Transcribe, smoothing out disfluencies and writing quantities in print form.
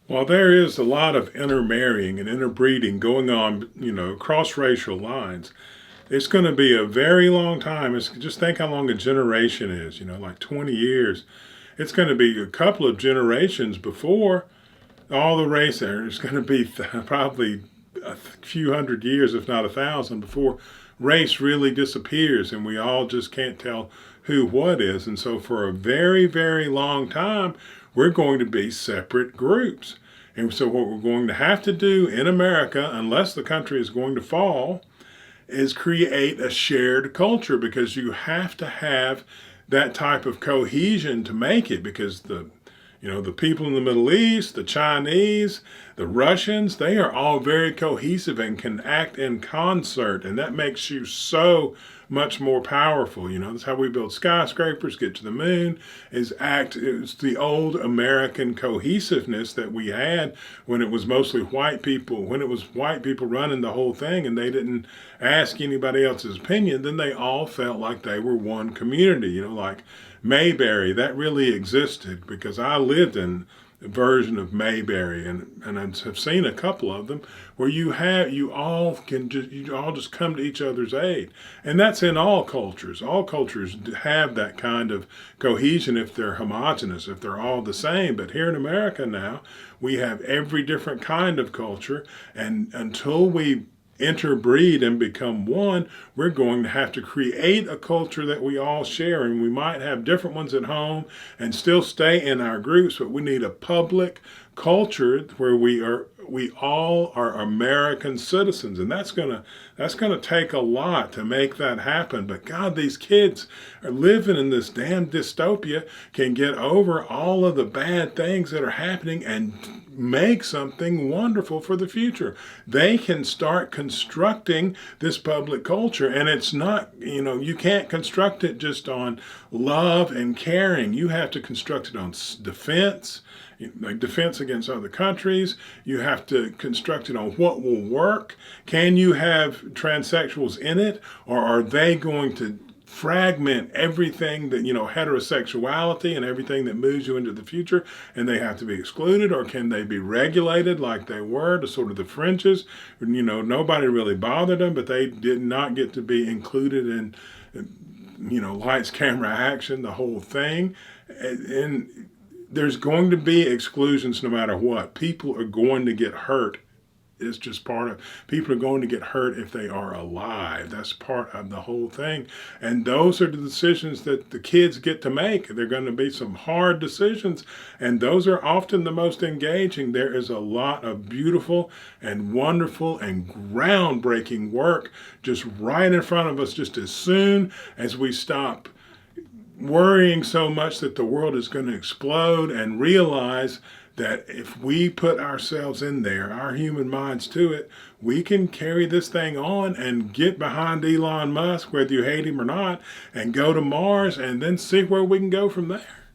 While there is a lot of intermarrying and interbreeding going on, cross racial lines, it's going to be a very long time. Just think how long a generation is, like 20 years. It's going to be a couple of generations before all the race there. It's going to be probably a few hundred years, if not 1,000, before race really disappears and we all just can't tell who what is. And so for a very, very long time, we're going to be separate groups. And so what we're going to have to do in America, unless the country is going to fall, is create a shared culture, because you have to have that type of cohesion to make it, because the people in the Middle East, the Chinese, the Russians, they are all very cohesive and can act in concert. And that makes you so much more powerful. That's how we build skyscrapers, get to the moon, it's the old American cohesiveness that we had when it was mostly white people, when it was white people running the whole thing and they didn't ask anybody else's opinion. Then they all felt like they were one community, like Mayberry. That really existed because I lived in a version of Mayberry, and I have seen a couple of them where you all just come to each other's aid, and that's in all cultures. All cultures have that kind of cohesion if they're homogenous, if they're all the same. But here in America now, we have every different kind of culture, and until we interbreed and become one, we're going to have to create a culture that we all share. And we might have different ones at home and still stay in our groups, but we need a public culture where we all are American citizens. And that's gonna take a lot to make that happen. But God, these kids are living in this damn dystopia, can get over all of the bad things that are happening and make something wonderful for the future. They can start constructing this public culture, and it's not, you can't construct it just on love and caring. You have to construct it on defense, like defense against other countries. You have to construct it on what will work. Can you have transsexuals in it, or are they going to fragment everything that, heterosexuality and everything that moves you into the future, and they have to be excluded? Or can they be regulated like they were to sort of the fringes? Nobody really bothered them, but they did not get to be included in, lights, camera, action, the whole thing. And there's going to be exclusions no matter what. People are going to get hurt. It's just part of, people are going to get hurt if they are alive. That's part of the whole thing. And those are the decisions that the kids get to make. They're going to be some hard decisions, and those are often the most engaging. There is a lot of beautiful and wonderful and groundbreaking work just right in front of us, just as soon as we stop worrying so much that the world is going to explode and realize that if we put ourselves in there, our human minds to it, we can carry this thing on and get behind Elon Musk, whether you hate him or not, and go to Mars and then see where we can go from there.